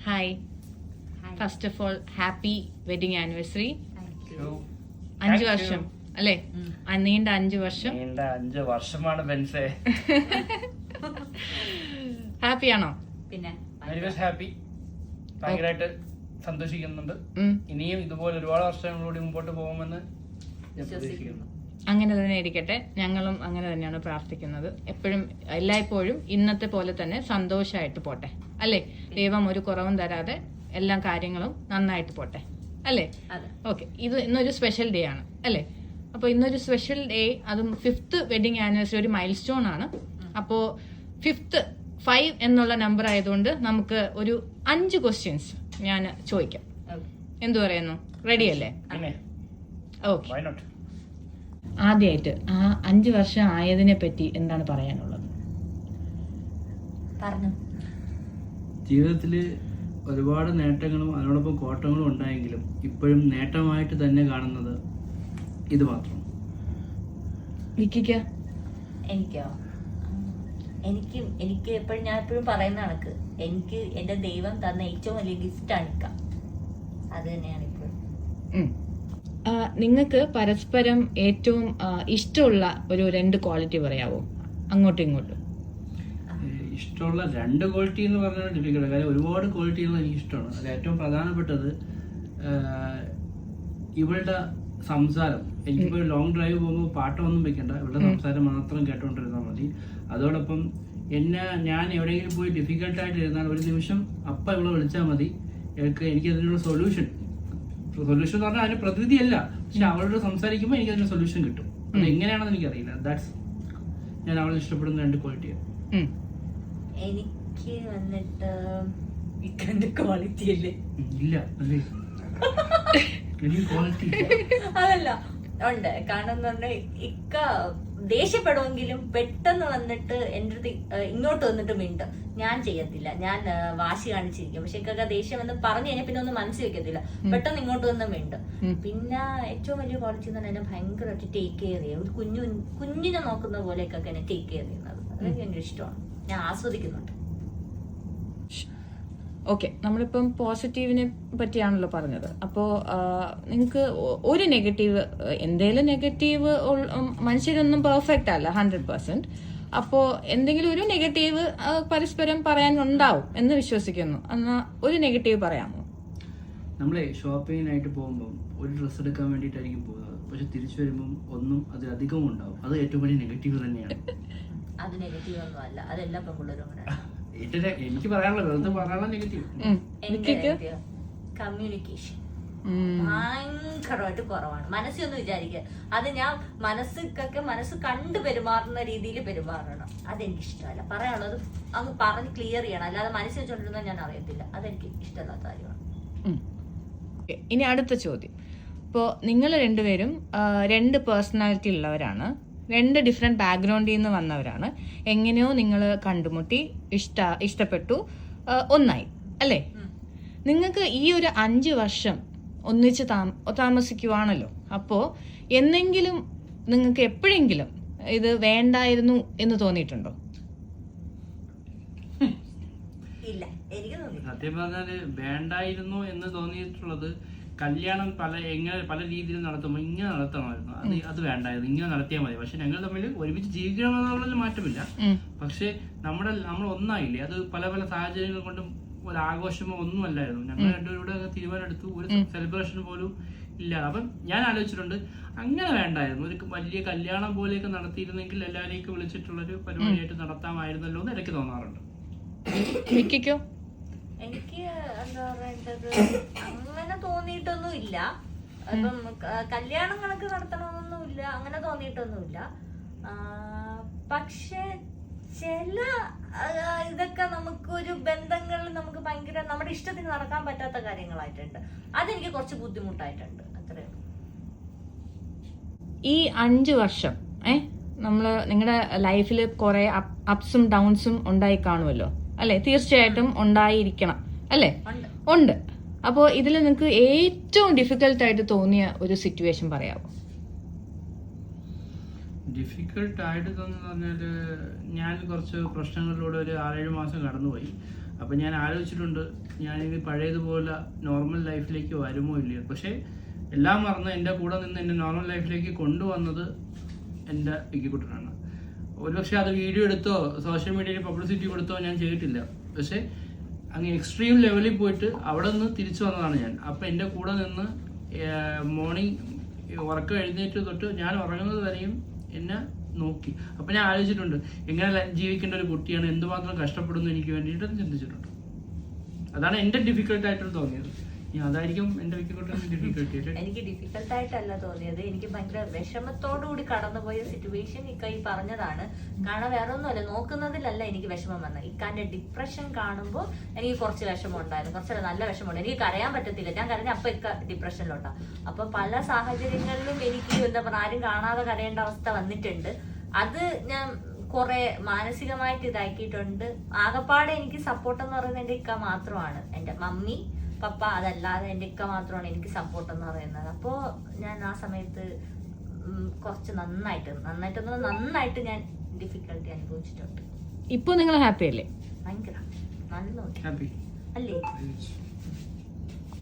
Hi. First of all happy wedding anniversary. 5 വർഷം അല്ലേ? നീണ്ട 5 വർഷം. 5 വർഷമാണ് ബെൻസേ. ഹാപ്പി ആണോ? പിന്നെ ഹാപ്പി, ഭയങ്കരമായിട്ട് സന്തോഷിക്കുന്നുണ്ട്. ഇനിയും ഇതുപോലെ ഒരുപാട് വർഷങ്ങളോട് മുമ്പോട്ട് പോകുമെന്ന് ഞാൻ പ്രതീക്ഷിക്കുന്നു. അങ്ങനെ തന്നെ ഇരിക്കട്ടെ. ഞങ്ങളും അങ്ങനെ തന്നെയാണ് പ്രാർത്ഥിക്കുന്നത്. എപ്പോഴും എല്ലായ്പ്പോഴും ഇന്നത്തെ പോലെ തന്നെ സന്തോഷമായിട്ട് പോട്ടെ അല്ലേ? ദൈവം ഒരു കുറവും തരാതെ എല്ലാ കാര്യങ്ങളും നന്നായിട്ട് പോട്ടെ അല്ലേ? ഓക്കെ. ഇത് ഇന്നൊരു സ്പെഷ്യൽ ഡേ ആണ് അല്ലേ? അപ്പോൾ ഇന്നൊരു സ്പെഷ്യൽ ഡേ, അതും 5th വെഡിങ് ആനിവേഴ്സറി, ഒരു മൈൽ സ്റ്റോൺ ആണ്. അപ്പോൾ 5 എന്നുള്ള നമ്പർ ആയതുകൊണ്ട് നമുക്ക് ഒരു 5 ക്വസ്റ്റ്യൻസ് ഞാൻ ചോദിക്കാം. എന്തു പറയുന്നു? റെഡി അല്ലേ? ഓക്കെ. ആദ്യമായിട്ട് ആ 5 വർഷം ആയതിനെ പറ്റി എന്താണ് പറയാനുള്ളത്? ജീവിതത്തില് ഒരുപാട് നേട്ടങ്ങളും അതിനോടൊപ്പം കോട്ടങ്ങളും ഉണ്ടായെങ്കിലും ഇപ്പോഴും നേട്ടമായിട്ട് തന്നെ കാണുന്നത് ഇത് മാത്രം. വിക്കിക്കോ? എനിക്ക് എപ്പോഴും ഞാൻ എപ്പോഴും പറയുന്ന കണക്ക് എനിക്ക് എന്റെ ദൈവം തന്ന ഏറ്റവും വലിയ ഗിഫ്റ്റ് ആണ് ഇക്ക. അത് തന്നെയാണ് ഇപ്പോഴും. നിങ്ങൾക്ക് പരസ്പരം ഏറ്റവും ഇഷ്ടമുള്ള ഒരു 2 ക്വാളിറ്റി പറയാവോ? അങ്ങോട്ടും ഇങ്ങോട്ടും ഇഷ്ടമുള്ള 2 ക്വാളിറ്റി എന്ന് പറഞ്ഞാൽ ഡിഫിക്കൽട്ട്. കാര്യം ഒരുപാട് ക്വാളിറ്റികൾ എനിക്ക് ഇഷ്ടമാണ്. അതിൽ ഏറ്റവും പ്രധാനപ്പെട്ടത് ഇവളുടെ സംസാരം. എനിക്കിപ്പോൾ ലോങ് ഡ്രൈവ് പോകുമ്പോൾ പാട്ടൊന്നും വെക്കണ്ട, ഇവളുടെ സംസാരം മാത്രം കേട്ടോണ്ടിരുന്നാൽ മതി. അതോടൊപ്പം ഞാൻ എവിടെയെങ്കിലും പോയി ഡിഫിക്കൽട്ടായിട്ട് ഇരുന്നാൽ ഒരു നിമിഷം അപ്പം ഇവളെ വിളിച്ചാൽ മതി. എനിക്ക് അതിനുള്ള സൊല്യൂഷൻ എന്ന് പറഞ്ഞാൽ അതിന് പ്രതിനിധിയല്ല, പക്ഷെ അവളോട് സംസാരിക്കുമ്പോൾ എനിക്ക് അതിന് സൊല്യൂഷൻ കിട്ടും. അത് എങ്ങനെയാണെന്ന് എനിക്കറിയില്ല. ദാറ്റ്സ് ഞാൻ അവളെ ഇഷ്ടപ്പെടുന്ന 2 ക്വാളിറ്റിയാണ്. എനിക്ക് വന്നിട്ട് ഇക്കന്റെ ക്വാളിറ്റി അല്ലേ? ഇല്ല അല്ലേ? ക്വാളിറ്റി അതല്ല ഉണ്ട്. കാരണം ഇക്ക ദേഷ്യപ്പെടുമെങ്കിലും പെട്ടെന്ന് വന്നിട്ട് എന്റെ അടുത്ത് ഇങ്ങോട്ട് വന്നിട്ട് മിണ്ടും. ഞാൻ ചെയ്യത്തില്ല, ഞാൻ വാശി കാണിച്ചിരിക്കും. പക്ഷെ ഇക്കൊക്കെ ദേഷ്യം എന്ന് പറഞ്ഞു കഴിഞ്ഞാൽ പിന്നെ ഒന്നും മനസ്സിൽ വെക്കത്തില്ല, പെട്ടെന്ന് ഇങ്ങോട്ട് വന്ന് മിണ്ടും. പിന്നെ ഏറ്റവും വലിയ ക്വാളിറ്റി എന്ന് പറഞ്ഞാൽ എന്നെ ഭയങ്കരമായിട്ട് ടേക്ക് കെയർ ചെയ്യും. ഒരു കുഞ്ഞിനെ നോക്കുന്ന പോലെയൊക്കെ എന്നെ ടേക്ക് കെയർ ചെയ്യുന്നത് അതൊക്കെ എനിക്ക് ഇഷ്ടമാണ്. ഞാൻ ആസ്വദിക്കുന്നുണ്ട്. ഓക്കെ. നമ്മളിപ്പം പോസിറ്റീവിനെ പറ്റിയാണല്ലോ പറഞ്ഞത്. അപ്പോൾ നിങ്ങൾക്ക് ഒരു നെഗറ്റീവ്, എന്തേലും നെഗറ്റീവ്, മനുഷ്യരൊന്നും പെർഫെക്റ്റ് അല്ല 100%. അപ്പോൾ എന്തെങ്കിലും ഒരു നെഗറ്റീവ് പരസ്പരം പറയാനുണ്ടാവും എന്ന് വിശ്വസിക്കുന്നു. എന്നാൽ ഒരു നെഗറ്റീവ് പറയാമോ? നമ്മളെ ഷോപ്പിങ്ങിനായിട്ട് പോകുമ്പോൾ ഒരു ഡ്രസ്സ് എടുക്കാൻ വേണ്ടിയിട്ടായിരിക്കും പോകുന്നത്, പക്ഷെ തിരിച്ചു വരുമ്പോൾ ഒന്നും അതിലധികം ഉണ്ടാവും. അത് ഏറ്റവും വലിയ നെഗറ്റീവ് തന്നെയാണ്. അത് നെഗറ്റീവ് ഒന്നും അല്ല, അതെല്ലാം പെൺപിള്ളേരും അങ്ങനെയാണ്. എനിക്ക് പറയാനുള്ള നെഗറ്റീവ് കമ്മ്യൂണിക്കേഷൻ ഭയങ്കരമായിട്ട് കുറവാണ്. മനസ്സൊന്നും വിചാരിക്കുക, അത് ഞാൻ മനസ്സ് കണ്ടു പെരുമാറുന്ന രീതിയിൽ പെരുമാറണം. അതെനിക്കിഷ്ടമല്ല. പറയാനുള്ളത് അങ്ങ് പറഞ്ഞ് ക്ലിയർ ചെയ്യണം, അല്ലാതെ മനസ്സിൽ വെച്ചോണ്ടിരുന്നാൽ ഞാൻ അറിയത്തില്ല. അതെനിക്ക് ഇഷ്ടമല്ലാത്ത കാര്യമാണ്. ഇനി അടുത്ത ചോദ്യം. ഇപ്പോൾ നിങ്ങൾ രണ്ടുപേരും 2 പേഴ്സണാലിറ്റി ഉള്ളവരാണ്, 2 ഡിഫറെന്റ് ബാക്ക്ഗ്രൗണ്ടിൽ നിന്ന് വന്നവരാണ്. എങ്ങനെയോ നിങ്ങൾ കണ്ടുമുട്ടി, ഇഷ്ടപ്പെട്ടു, ഒന്നായി അല്ലേ? നിങ്ങൾക്ക് ഈ ഒരു 5 വർഷം ഒന്നിച്ച് താമസിക്കുവാണല്ലോ. അപ്പോൾ എന്നെങ്കിലും നിങ്ങൾക്ക് എപ്പോഴെങ്കിലും ഇത് വേണ്ടായിരുന്നു എന്ന് തോന്നിയിട്ടുണ്ടോ? ഇല്ല, എനിക്ക് സത്യം പറഞ്ഞാല് വേണ്ടായിരുന്നു എന്ന് തോന്നിയിട്ടുള്ളത് കല്യാണം പല രീതിയിൽ നടത്തുമ്പോൾ ഇങ്ങനെ നടത്തണമായിരുന്നു, അത് വേണ്ടായിരുന്നു, ഇങ്ങനെ നടത്തിയാൽ മതി. പക്ഷെ ഞങ്ങൾ തമ്മിൽ ഒരുമിച്ച് ജീവിക്കണമെന്നുള്ളതിൽ മാറ്റമില്ല. പക്ഷെ നമ്മൾ ഒന്നായില്ലേ, അത് പല സാഹചര്യങ്ങൾ കൊണ്ടും ഒരു ആഘോഷമോ ഒന്നും അല്ലായിരുന്നു. ഞങ്ങൾ രണ്ടുപേരുടെ തീരുമാനം എടുത്തു, ഒരു സെലിബ്രേഷൻ പോലും ഇല്ല. അപ്പം ഞാൻ ആലോചിച്ചിട്ടുണ്ട്, അങ്ങനെ വേണ്ടായിരുന്നു, ഒരു വലിയ കല്യാണം പോലെയൊക്കെ നടത്തിയിരുന്നെങ്കിൽ എല്ലാവരെയും വിളിച്ചിട്ടുള്ളൊരു പരിപാടിയായിട്ട് നടത്താമായിരുന്നല്ലോ എന്ന് ഇടയ്ക്ക് തോന്നാറുണ്ട്. എനിക്ക് എന്താ പറയേണ്ടത്, അങ്ങനെ തോന്നിയിട്ടൊന്നും ഇല്ല. ഇപ്പം കല്യാണം കണക്ക് നടത്തണമെന്നൊന്നുമില്ല, അങ്ങനെ തോന്നിയിട്ടൊന്നുമില്ല. പക്ഷെ ചില ഇതൊക്കെ നമുക്കൊരു ബന്ധങ്ങളിൽ നമുക്ക് ഭയങ്കര നമ്മുടെ ഇഷ്ടത്തിന് നടക്കാൻ പറ്റാത്ത കാര്യങ്ങളായിട്ടുണ്ട്. അതെനിക്ക് കുറച്ച് ബുദ്ധിമുട്ടായിട്ടുണ്ട്. അത്രയും. ഈ 5 വർഷം നിങ്ങളുടെ ലൈഫിൽ കുറെ അപ്സും ഡൗൺസും ഉണ്ടായി കാണുമല്ലോ അല്ലെ? തീർച്ചയായിട്ടും ഉണ്ടായിരിക്കണം അല്ലേ? ഉണ്ട്. അപ്പോൾ ഇതിൽ നിങ്ങൾക്ക് ഏറ്റവും ഡിഫിക്കൽട്ടായിട്ട് തോന്നിയ ഒരു സിറ്റുവേഷൻ പറയാമോ? ഡിഫിക്കൽട്ടായിട്ട് തോന്നുന്നു പറഞ്ഞാൽ, ഞാൻ കുറച്ച് പ്രശ്നങ്ങളിലൂടെ ഒരു 6-7 മാസം കടന്നുപോയി. അപ്പം ഞാൻ ആലോചിച്ചിട്ടുണ്ട് ഞാനിനി പഴയതുപോലെ നോർമൽ ലൈഫിലേക്ക് വരുമോ ഇല്ലയോ. പക്ഷേ എല്ലാം മറന്ന് എൻ്റെ കൂടെ നിന്ന് എൻ്റെ നോർമൽ ലൈഫിലേക്ക് കൊണ്ടുവന്നത് എൻ്റെ വിക്കിക്കുട്ടനാണ്. ഒരുപക്ഷെ അത് വീഡിയോ എടുത്തോ സോഷ്യൽ മീഡിയയിൽ പബ്ലിസിറ്റി കൊടുത്തോ ഞാൻ ചെയ്തിട്ടില്ല. പക്ഷേ അങ്ങ് എക്സ്ട്രീം ലെവലിൽ പോയിട്ട് അവിടെ നിന്ന് തിരിച്ചു വന്നതാണ് ഞാൻ. അപ്പം എൻ്റെ കൂടെ നിന്ന് മോർണിംഗ് ഉറക്കം എഴുന്നേറ്റ് തൊട്ട് ഞാൻ ഉറങ്ങുന്നത് വരെയും എന്നെ നോക്കി. അപ്പം ഞാൻ ആലോചിച്ചിട്ടുണ്ട് എങ്ങനെ ജീവിക്കേണ്ട ഒരു കുട്ടിയാണ്, എന്തുമാത്രം കഷ്ടപ്പെടുന്നു എനിക്ക് വേണ്ടിയിട്ട് ചിന്തിച്ചിട്ടുണ്ട്. അതാണ് എൻ്റെ ഡിഫിക്കൽട്ടായിട്ട് തോന്നിയത്. അതായിരിക്കും എൻ്റെ ഡിഫിക്കൽട്ടി. എനിക്ക് ഡിഫിക്കൽട്ടായിട്ടല്ല തോന്നിയത്, എനിക്ക് ഭയങ്കര വിഷമത്തോടുകൂടി കടന്നുപോയ സിറ്റുവേഷൻ ഇക്ക ഈ പറഞ്ഞതാണ്. കാരണം വേറെ ഒന്നുമല്ല, നോക്കുന്നതിലല്ല എനിക്ക് വിഷമം വന്നത്. ഇക്കാന്റെ ഡിപ്രഷൻ കാണുമ്പോൾ എനിക്ക് കുറച്ച് വിഷമം ഉണ്ടായിരുന്നു, കുറച്ച് നല്ല വിഷമമുണ്ട്. എനിക്ക് കരയാൻ പറ്റത്തില്ല, ഞാൻ കരഞ്ഞ അപ്പൊ ഇക്ക ഡിപ്രഷനിലോട്ടാ. അപ്പൊ പല സാഹചര്യങ്ങളിലും എനിക്ക് എന്താ പറയുക ആരും കാണാതെ കരയേണ്ട അവസ്ഥ വന്നിട്ടുണ്ട്. അത് ഞാൻ കുറെ മാനസികമായിട്ട് ഇതാക്കിയിട്ടുണ്ട്. ആകപ്പാടെ എനിക്ക് സപ്പോർട്ട് എന്ന് പറയുന്നത് എൻ്റെ ഇക്ക മാത്രമാണ്, എൻ്റെ മമ്മി പപ്പ അതല്ലാതെ എൻ്റെ ഇക്ക മാത്രമാണ് എനിക്ക് സപ്പോർട്ട് എന്ന് പറയുന്നത്. അപ്പോൾ ഞാൻ ആ സമയത്ത് കുറച്ച് നന്നായിട്ട് ഞാൻ ഡിഫിക്കൽട്ടി അനുഭവിച്ചിട്ടുണ്ട്. ഇപ്പൊ നിങ്ങൾ ഹാപ്പി അല്ലേ? ഭയങ്കര നല്ല ഹാപ്പി അല്ലേ?